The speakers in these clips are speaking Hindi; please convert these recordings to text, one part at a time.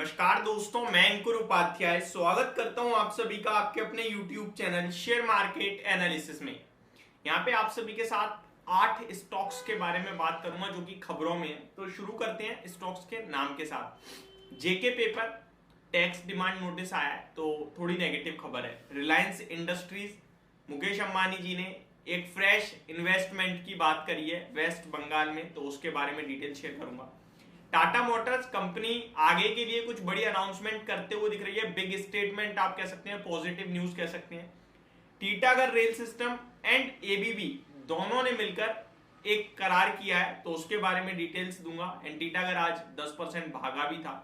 नमस्कार दोस्तों, मैं अंकुर उपाध्याय स्वागत करता हूं आप सभी का आपके अपने YouTube channel share market analysis में। यहां पे आप सभी के साथ 8 स्टॉक्स के बारे में बात करूंगा जो कि खबरों में है। तो शुरू करते हैं स्टॉक्स के नाम के साथ। जेके पेपर टैक्स डिमांड नोटिस आया है तो थोड़ी नेगेटिव खबर है। रिलायंस इंडस्ट्रीज, मुकेश अंबानी जी ने एक फ्रेश इन्वेस्टमेंट की बात करी है वेस्ट बंगाल में, तो उसके बारे में डिटेल शेयर करूंगा। टाटा मोटर्स कंपनी आगे के लिए कुछ बड़ी अनाउंसमेंट करते हुए दिख रही है। बिग स्टेटमेंट आप कह सकते हैं, पॉजिटिव न्यूज कह सकते हैं। Titagarh rail system and ABB दोनों ने मिलकर एक करार किया है, तो उसके बारे में डिटेल्स दूंगा। एंड टीटागढ़ आज 10% भागा भी था।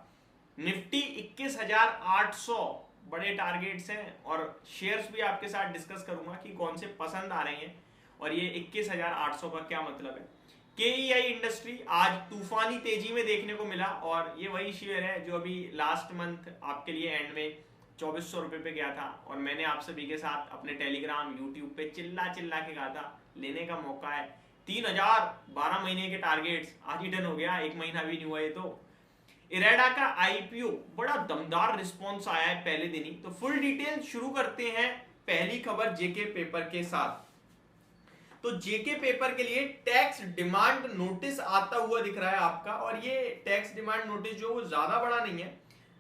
निफ्टी 21,800 बड़े टारगेट्स हैं और शेयर्स भी आपके साथ डिस्कस करूंगा कि कौन से पसंद आ रहे हैं और ये 21,800 का क्या मतलब है। केईआई इंडस्ट्री आज तूफानी तेजी में देखने को मिला और ये वही शेयर है जो अभी लास्ट मंथ आपके लिए एंड में 2400 रुपए पे गया था और मैंने आप सभी के साथ अपने टेलीग्राम यूट्यूब पे चिल्ला चिल्ला के कहा था लेने का मौका है। 3000 12 महीने के टारगेट्स आज ही डन हो गया, एक महीना भी नहीं हुआ ये तो। इरेडा का आईपीओ बड़ा दमदार रिस्पॉन्स आया है पहले दिन ही। तो फुल डिटेल शुरू करते हैं पहली खबर जेके पेपर के साथ। तो जेके पेपर के लिए टैक्स डिमांड नोटिस आता हुआ दिख रहा है आपका, और ये टैक्स डिमांड नोटिस जो वो ज्यादा बड़ा नहीं है,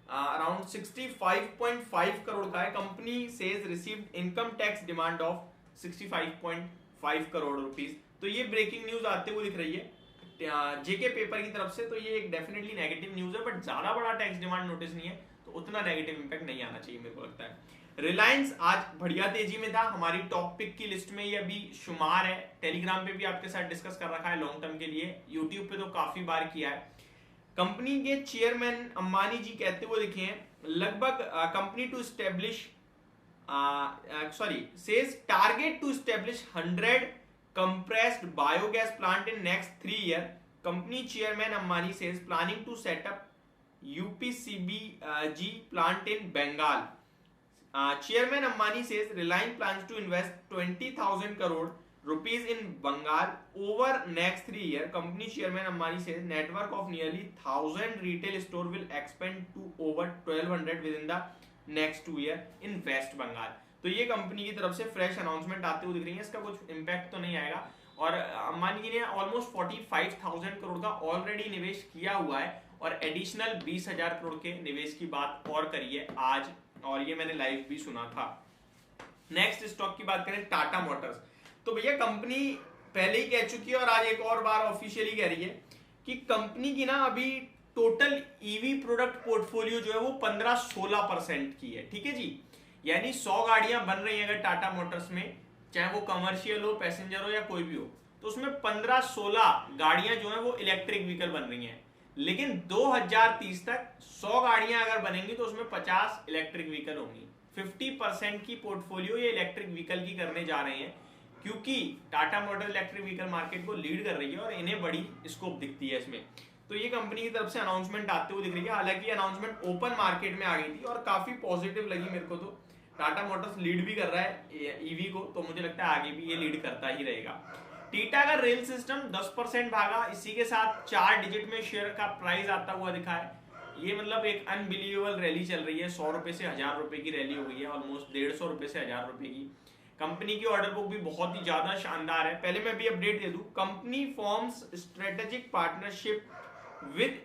अराउंड 65.5 करोड़ का है। Company says received income tax demand of 65.5 crore rupees. तो ये ब्रेकिंग न्यूज आते हुए दिख रही है जेके पेपर की तरफ से। तो ये एक डेफिनेटली नेगेटिव न्यूज है, बट ज्यादा बड़ा टैक्स डिमांड नोटिस नहीं है तो उतना नेगेटिव इंपैक्ट नहीं आना चाहिए मेरे को लगता है। रिलायंस आज बढ़िया तेजी में था, हमारी टॉप पिक की लिस्ट में ये अभी शुमार है। टेलीग्राम पे भी आपके साथ डिस्कस कर रखा है लॉन्ग टर्म के लिए, यूट्यूब पे तो काफी बार किया है। कंपनी के चेयरमैन अंबानी जी कहते हुए दिखे हैं लगभग company to establish says target to establish 100 compressed biogas plant in next 3 year. Company chairman Ambani says planning to set up UPCBG plant in Bengal. Chairman Ambani says Reliance plans to invest 20,000 crore rupees in Bengal over next 3 years. Company Chairman Ambani says network of nearly 1,000 retail store will expand to over 1,200 within the next 2 years in West Bengal. तो ये कंपनी की तरफ से फ्रेश अनाउंसमेंट आते हुए दिख रही है। इसका कुछ इम्पैक्ट तो नहीं आएगा और अंबानी जी ने ऑलमोस्ट 45,000 करोड़ का ऑलरेडी निवेश किया हुआ है और एडिशनल 20,000 करोड़ के निवेश की बात और करी है आज, और ये मैंने लाइव भी सुना था। नेक्स्ट स्टॉक की बात करें टाटा मोटर्स, तो भैया कंपनी पहले ही कह चुकी है और आज एक और बार ऑफिशियली कह रही है कि कंपनी की ना अभी टोटल ईवी प्रोडक्ट पोर्टफोलियो जो है वो 15-16% की है। ठीक है जी, यानी 100 गाड़ियां बन रही है अगर टाटा मोटर्स में, चाहे वो कमर्शियल हो, पैसेंजर हो या कोई भी हो, तो उसमें 15-16 गाड़ियां जो है वो इलेक्ट्रिक व्हीकल बन रही हैं। लेकिन 2030 तक 100 गाड़ियां अगर बनेंगी तो उसमें 50 इलेक्ट्रिक व्हीकल होंगी। 50% की पोर्टफोलियो ये इलेक्ट्रिक व्हीकल की करने जा रहे हैं क्योंकि Tata motor electric vehicle market को लीड कर रही है और इन्हें बड़ी स्कोप दिखती है इसमें। तो ये कंपनी की तरफ से अनाउंसमेंट आते हुए दिख रही है। हालांकि अनाउंसमेंट ओपन मार्केट में आ गई थी और काफी पॉजिटिव लगी मेरे को। तो टाटा मोटर्स लीड भी कर रहा है ईवी को, तो मुझे लगता है आगे भी ये लीड करता ही रहेगा। टीटागढ़ रेल सिस्टम 10% भागा, इसी के साथ 4 डिजिट में शेयर का प्राइस आता हुआ दिखा है। ये मतलब एक अनबिलीवेबल रैली चल रही है, 100 रुपए से 1000 रुपए की रैली हो गई है, ऑलमोस्ट 150 रुपए से 1000 रुपए की। कंपनी की ऑर्डर बुक भी बहुत ही ज्यादा शानदार है। पहले मैं भी अपडेट दे दूं, company forms strategic partnership with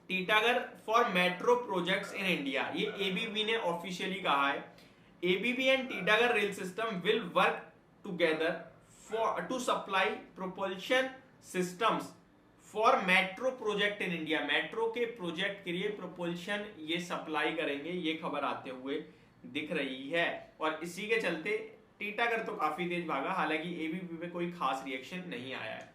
Titagarh for metro projects in India, ये एबीबी ने ऑफिशियली कहा है। ABB and Titagarh rail system will work together to supply propulsion systems for metro project in India। Metro के प्रोजेक्ट के लिए प्रोपल्शन ये सप्लाई करेंगे, ये खबर आते हुए दिख रही है। और इसी के चलते टीटागढ़ तो काफी तेज भागा, हालांकि एबीबी पे कोई खास रिएक्शन नहीं आया है।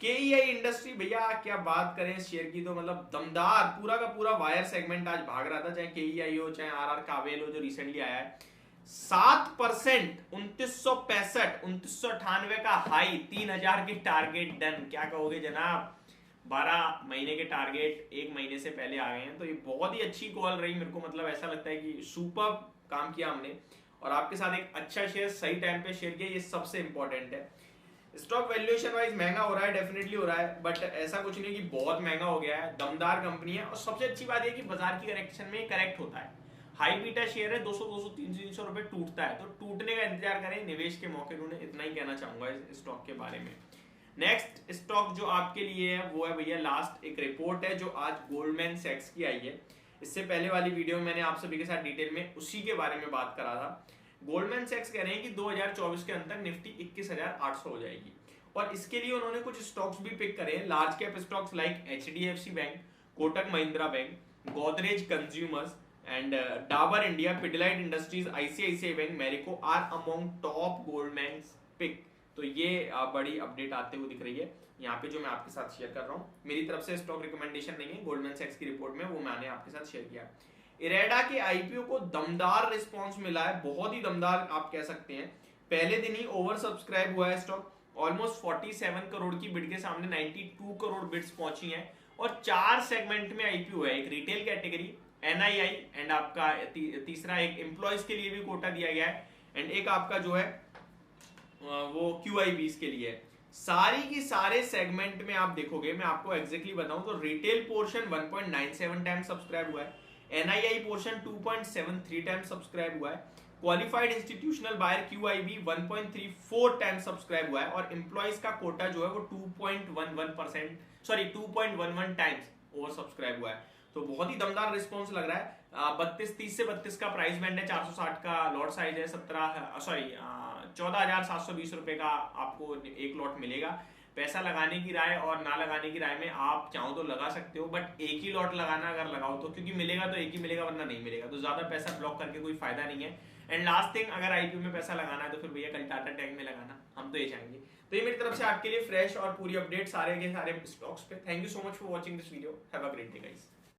केईआई इंडस्ट्री भैया क्या बात करें शेयर की, तो मतलब दमदार पूरा का पूरा वायर सेगमेंट आज भाग रहा था, चाहे केईआई हो चाहे आरआर कावेल हो जो रिसेंटली आया है। 7% 2965 2998 का हाई, 3000 के टारगेट डन। क्या कहोगे जनाब, 12 महीने के टारगेट 1 महीने से पहले आ गए हैं। तो ये बहुत ही अच्छी कॉल रही मेरे को, मतलब ऐसा लगता है कि सुपर काम किया हमने और आपके साथ एक अच्छा शेयर सही टाइम पे शेयर किया, ये सबसे इंपॉर्टेंट है। स्टॉक वैल्यूएशन वाइज महंगा हो रहा है, डेफिनेटली हो रहा है, बट ऐसा कुछ नहीं कि बहुत महंगा हो गया है, दमदार कंपनी है। और सबसे अच्छी बात है कि बाजार की करेक्शन में करेक्ट होता है। हाई बीटा शेयर है, 200 200 300 रुपए टूटता है, तो टूटने का इंतजार करें, निवेश के मौके ढूंढें, इतना ही कहना चाहूंगा इस स्टॉक के बारे में। नेक्स्ट स्टॉक जो आपके लिए है वो है भैया लास्ट एक रिपोर्ट है जो आज गोल्डमैन सैक्स की आई है। इससे पहले वाली वीडियो में मैंने आप सभी के साथ डिटेल में उसी के बारे में बात करा था। गोल्डमैन सैक्स कह रहे हैं कि 2024 के अंत तक निफ्टी 21,800 हो जाएगी, और इसके लिए उन्होंने कुछ स्टॉक्स भी पिक करे हैं, large cap stocks like HDFC bank, Kotak Mahindra bank, Godrej consumers and Dabur India, Pidilite industries, ICICI bank, Marico are among top Goldman pick. तो ये बड़ी अपडेट आते हुए दिख रही है यहाँ पे जो मैं आपके साथ शेयर कर रहा हूँ। मेरी तरफ से स्टॉक रिकमेंडेशन नहीं है, गोल्डमैन सैक्स की रिपोर्ट में वो मैंने आपके साथ शेयर किया। इरेडा के IPO को दमदार रिस्पांस मिला है, बहुत ही दमदार आप कह सकते हैं। पहले दिन ही ओवर सब्सक्राइब हुआ है स्टॉक, ऑलमोस्ट 47 करोड़ की बिड के सामने 92 करोड़ बिड्स पहुंची हैं, और 4 सेगमेंट में IPO है। एक रिटेल कैटेगरी, NII एंड आपका तीसरा एक एम्प्लॉयज के लिए भी कोटा दिया गया है, एंड एक आपका जो है वो QIBs के लिए है। सारी की सारे सेगमेंट में आप देखोगे, मैं आपको एग्जैक्टली बताऊं तो रिटेल पोर्शन 1.97 टाइम्स सब्सक्राइब हुआ है, NII पोर्शन 2.73 टाइम्स सब्सक्राइब हुआ है, qualified institutional buyer QIB 1.34 times subscribe हुआ है, और एम्प्लॉइज का कोटा जो है वो 2.11 टाइम्स ओवर सब्सक्राइब हुआ है। तो बहुत ही दमदार रिस्पॉन्स लग रहा है। 30 से 32 का प्राइस बैंड है, 460 का लॉट साइज है, 14,720 रुपए का आपको एक लॉट मिलेगा। पैसा लगाने की राय और ना लगाने की राय में आप चाहो तो लगा सकते हो, बट एक ही लॉट लगाना अगर लगाओ तो, क्योंकि मिलेगा तो एक ही मिलेगा वरना नहीं मिलेगा, तो ज्यादा पैसा ब्लॉक करके कोई फायदा नहीं है। एंड लास्ट थिंग, अगर IPO में पैसा लगाना है तो फिर भैया कल टाटा टैग में लगाना, हम तो ये चाहेंगे। तो ये मेरी तरफ से आपके लिए फ्रेश और पूरी अपडेट सारे के सारे स्टॉक्स पे। Thank you so much for watching this video, have a great day guys.